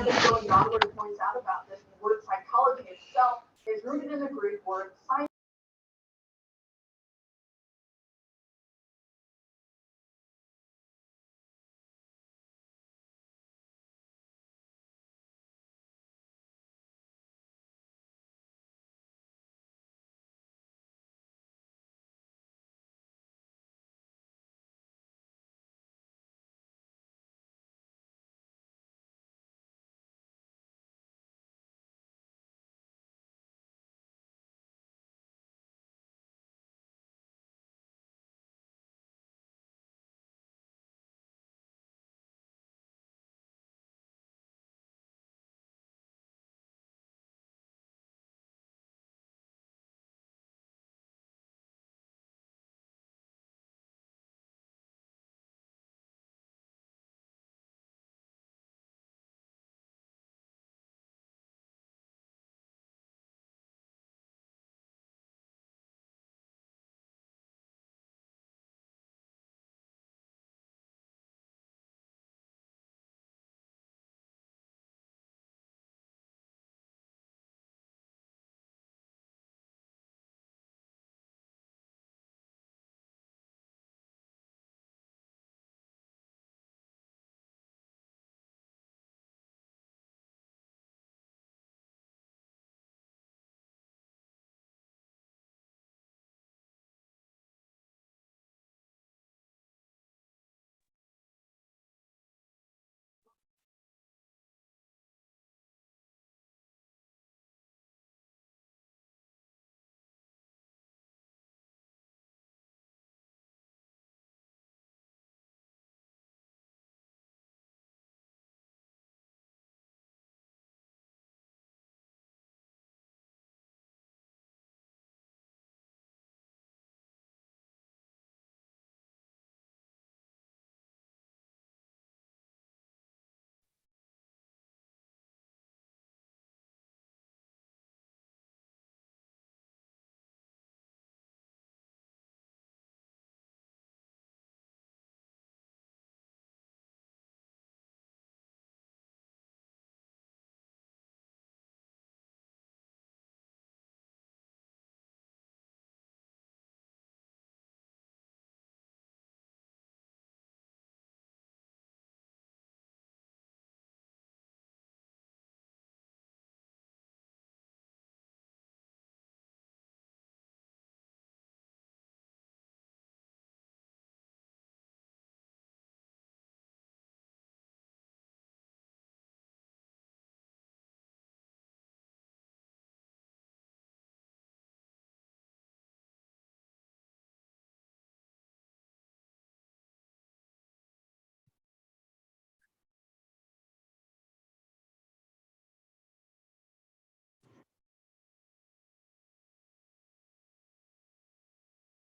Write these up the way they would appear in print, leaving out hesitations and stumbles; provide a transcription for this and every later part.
And then going on what it points out about this, the word psychology itself is rooted in the Greek word science.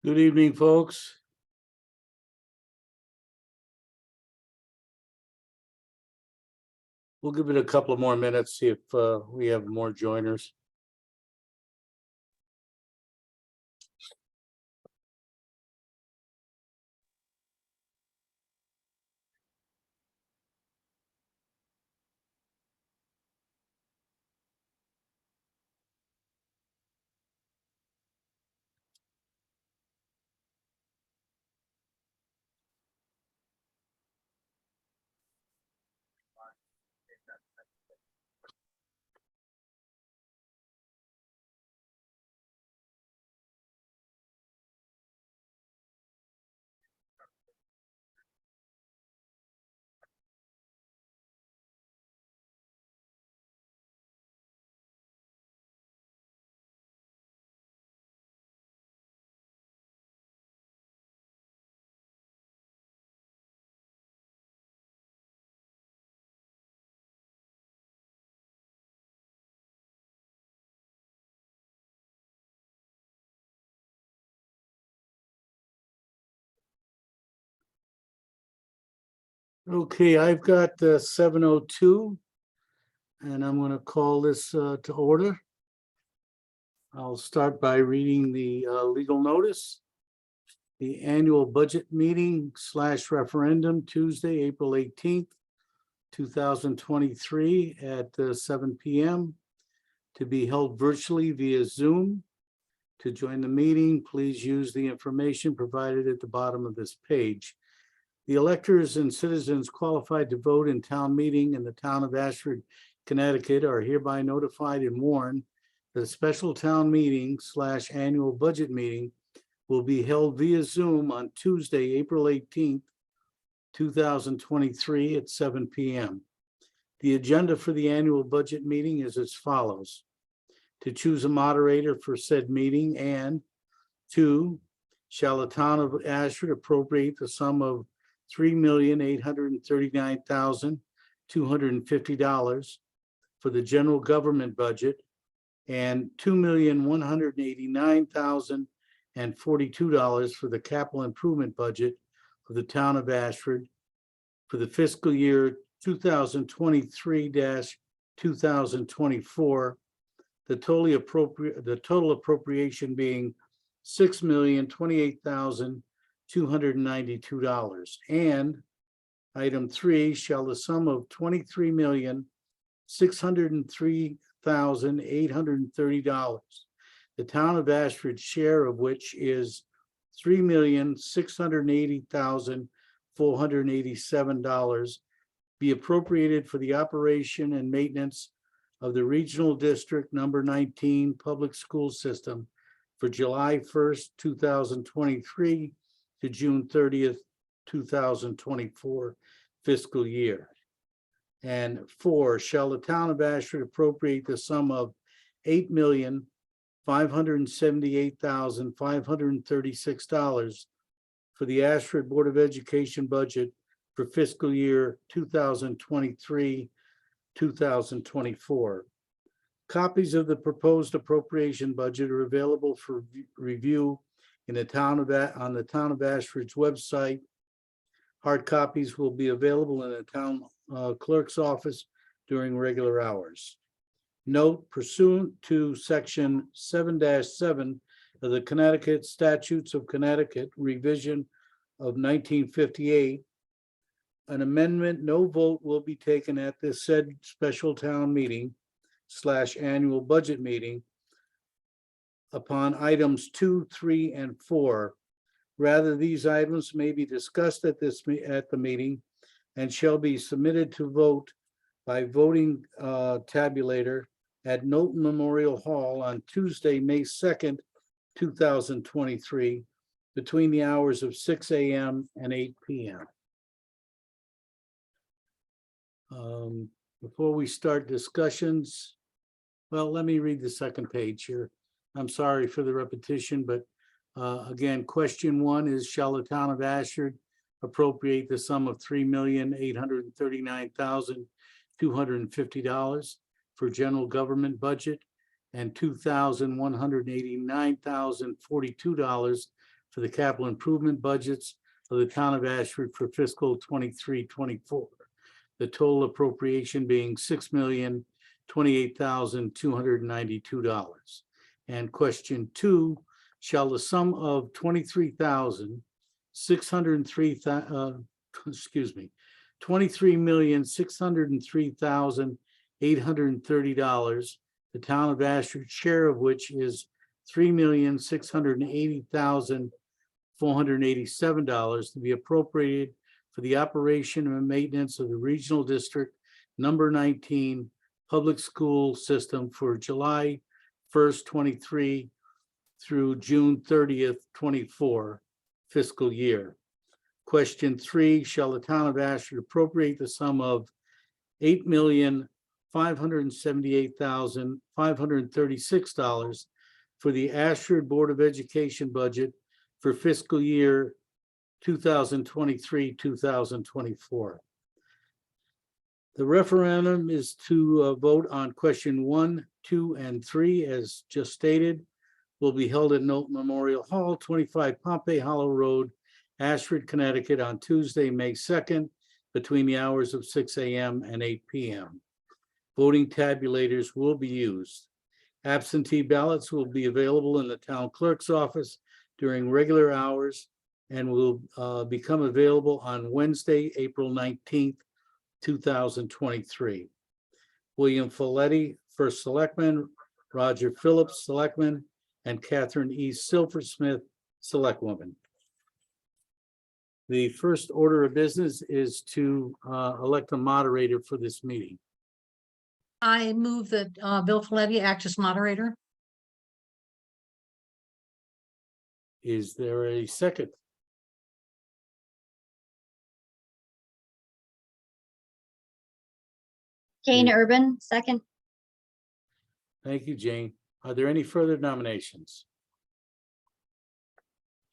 Good evening, folks. We'll give it a couple of more minutes, see if we have more joiners. Okay, I've got 7:02, and I'm going to call this to order. I'll start by reading the legal notice. The annual budget meeting / referendum Tuesday, April 18th, 2023 at 7 p.m. to be held virtually via Zoom. To join the meeting, please use the information provided at the bottom of this page. The electors and citizens qualified to vote in town meeting in the town of Ashford, Connecticut are hereby notified and warned that a special town meeting / annual budget meeting will be held via Zoom on Tuesday, April 18th, 2023 at 7 p.m. The agenda for the annual budget meeting is as follows: to choose a moderator for said meeting, and 2, shall the town of Ashford appropriate the sum of $3,839,250 for the general government budget and $2,189,042 for the capital improvement budget of the town of Ashford for the fiscal year 2023-2024. The total appropriation being $6,028,292. And item 3, shall the sum of $23,603,830, the town of Ashford's share of which is $3,680,487, be appropriated for the operation and maintenance of the Regional District Number 19 Public School System for July 1st, 2023 to June 30th, 2024 fiscal year. And 4, shall the town of Ashford appropriate the sum of $8,578,536 for the Ashford Board of Education budget for fiscal year 2023-2024. Copies of the proposed appropriation budget are available for review in the town of on the town of Ashford's website. Hard copies will be available in the town clerk's office during regular hours. Note, pursuant to section 7-7 of the Connecticut Statutes of Connecticut, revision of 1958, an amendment, no vote will be taken at this said special town meeting / annual budget meeting upon items 2, 3, and 4. Rather, these items may be discussed at the meeting and shall be submitted to vote by voting tabulator at Knowlton Memorial Hall on Tuesday, May 2nd, 2023, between the hours of 6 a.m. and 8 p.m. Before we start discussions, well, let me read the second page here. I'm sorry for the repetition, but again, question 1 is, shall the town of Ashford appropriate the sum of $3,839,250 for general government budget and $2,189,042 for the capital improvement budgets of the town of Ashford for fiscal 23-24. The total appropriation being $6,028,292. And question 2, shall the sum of $23,603,830, the town of Ashford's share of which is $3,680,487, to be appropriated for the operation and maintenance of the Regional District Number 19 Public School System for July 1st, 23 through June 30th, 24 fiscal year. Question 3, shall the town of Ashford appropriate the sum of $8,578,536 for the Ashford Board of Education budget for fiscal year 2023-2024. The referendum is to vote on question 1, 2, and 3, as just stated, will be held at Knowlton Memorial Hall, 25 Pompey Hollow Road, Ashford, Connecticut, on Tuesday, May 2nd, between the hours of 6 a.m. and 8 p.m. Voting tabulators will be used. Absentee ballots will be available in the town clerk's office during regular hours and will become available on Wednesday, April 19th, 2023. William Folletti, First Selectman, Roger Phillips, Selectman, and Catherine E. Silversmith, Selectwoman. The first order of business is to elect a moderator for this meeting. I move that Bill Folletti act as moderator. Is there a second? Jane Urban, second. Thank you, Jane. Are there any further nominations?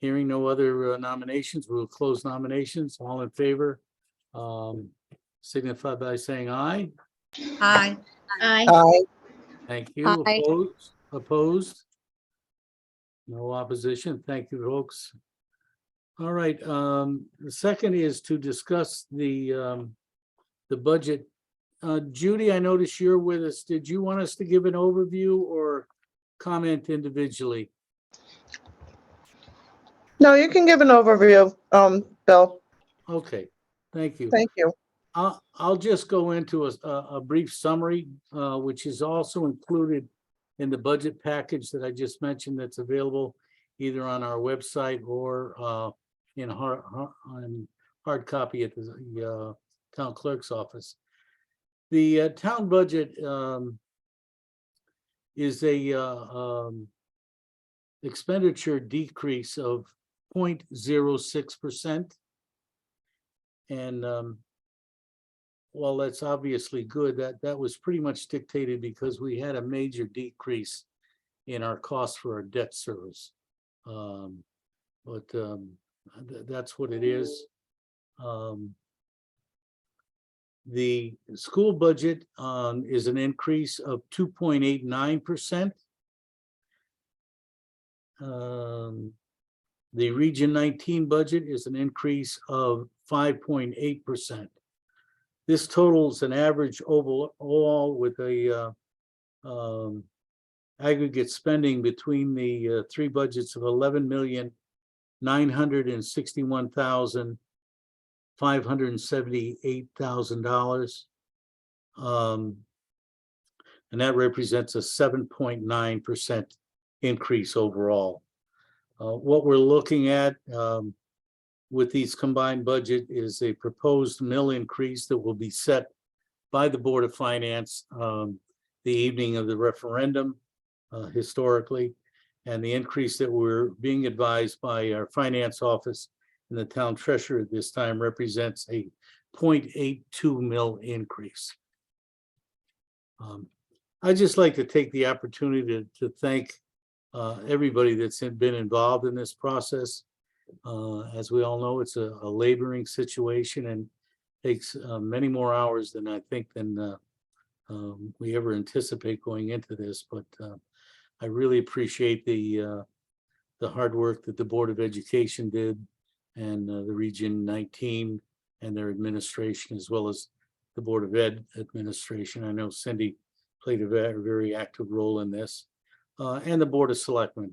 Hearing no other nominations, we'll close nominations. All in favor, signify by saying aye. Aye. Aye. Aye. Thank you. Aye. Opposed? Opposed? No opposition. Thank you, folks. All right, the second is to discuss the budget. Judy, I noticed you're with us. Did you want us to give an overview or comment individually? No, you can give an overview, Bill. Okay, thank you. Thank you. I'll just go into a brief summary, which is also included in the budget package that I just mentioned that's available either on our website or in hard copy at the town clerk's office. The town budget is a expenditure decrease of 0.06%. And while that's obviously good, that was pretty much dictated because we had a major decrease in our costs for our debt service. That's what it is. The school budget is an increase of 2.89%. The Region 19 budget is an increase of 5.8%. This totals an average overall with a aggregate spending between the three budgets of $11,961,578,000. And that represents a 7.9% increase overall. What we're looking at with these combined budget is a proposed mill increase that will be set by the Board of Finance the evening of the referendum historically. And the increase that we're being advised by our finance office and the town treasurer at this time represents a 0.82 mill increase. I'd just like to take the opportunity to thank everybody that's been involved in this process. As we all know, it's a laboring situation and takes many more hours than I think than we ever anticipate going into this. But I really appreciate the hard work that the Board of Education did and the Region 19 and their administration, as well as the Board of Ed administration. I know Cindy played a very active role in this, and the Board of Selectmen.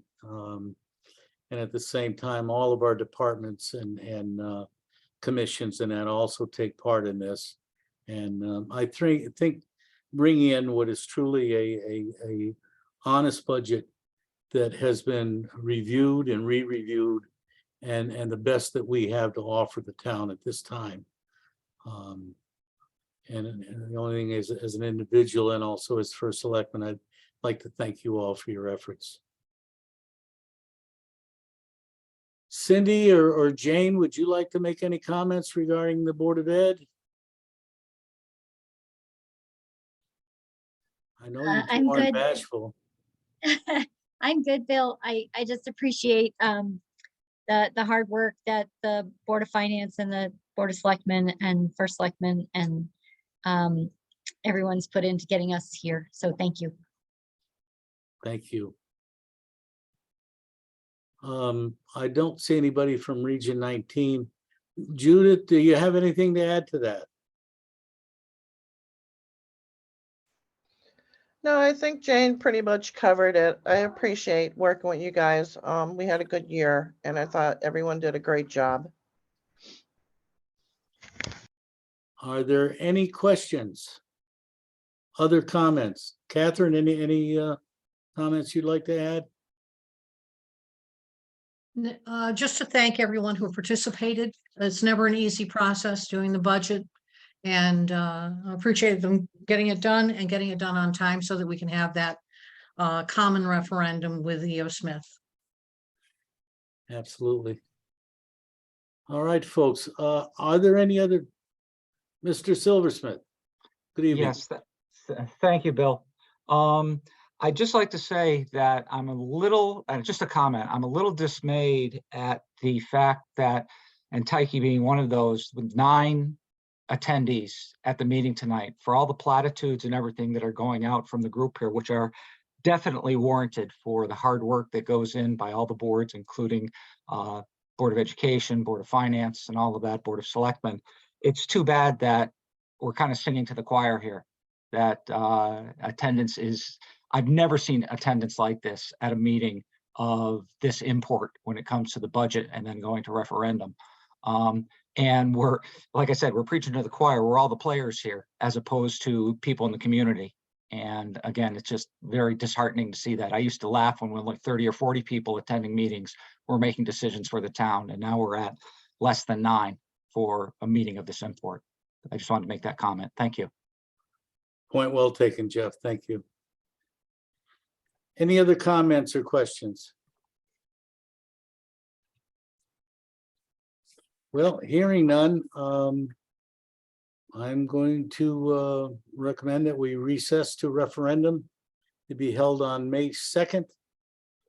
And at the same time, all of our departments and commissions and that also take part in this. And I think bringing in what is truly a honest budget that has been reviewed and re-reviewed and the best that we have to offer the town at this time. And the only thing is, as an individual and also as first selectman, I'd like to thank you all for your efforts. Cindy or Jane, would you like to make any comments regarding the Board of Ed? I know you I'm two aren't good. bashful. I'm good, Bill. I just appreciate the hard work that the Board of Finance and the Board of Selectmen and First Selectmen and everyone's put into getting us here. So thank you. Thank you. I don't see anybody from Region 19. Judith, do you have anything to add to that? No, I think Jane pretty much covered it. I appreciate working with you guys. We had a good year and I thought everyone did a great job. Are there any questions? Other comments? Catherine, any comments you'd like to add? Just to thank everyone who participated. It's never an easy process doing the budget. And I appreciate them getting it done and getting it done on time so that we can have that common referendum with E.O. Smith. Absolutely. All right, folks, are there any other? Mr. Silversmith, good evening. Yes, thank you, Bill. I'd just like to say that I'm a little, just a comment, I'm a little dismayed at the fact that, and Tyke being one of those, with 9 attendees at the meeting tonight, for all the platitudes and everything that are going out from the group here, which are definitely warranted for the hard work that goes in by all the boards, including Board of Education, Board of Finance, and all of that, Board of Selectmen. It's too bad that we're kind of singing to the choir here, that attendance is, I've never seen attendance like this at a meeting of this import when it comes to the budget and then going to referendum. And we're, like I said, we're preaching to the choir. We're all the players here as opposed to people in the community. And again, it's just very disheartening to see that. I used to laugh when we were like 30 or 40 people attending meetings. We're making decisions for the town, and now we're at less than 9 for a meeting of this import. I just wanted to make that comment. Thank you. Point well taken, Jeff. Thank you. Any other comments or questions? Well, hearing none, I'm going to recommend that we recess to referendum to be held on May 2nd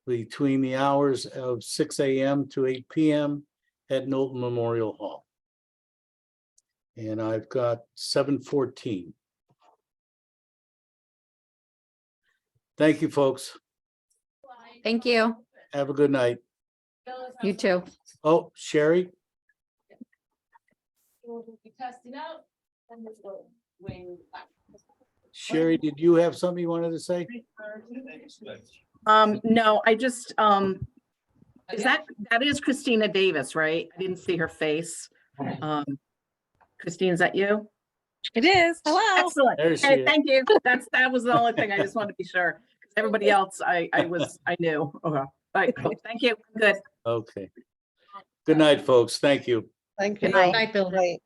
between the hours of 6 a.m. to 8 p.m. at Knowlton Memorial Hall. And I've got 7:14. Thank you, folks. Thank you. Have a good night. You too. Oh, Sherry? Sherry, did you have something you wanted to say? No, I just, that is Christina Davis, right? I didn't see her face. Christine, is that you? It is. Hello. Excellent. There she Okay, is. thank you. That was the only thing. I just wanted to be sure. Everybody else, I knew. Okay. All right, cool. Thank you. Good. Okay. Good night, folks. Thank you. Thank you. Good night, Bill. Right.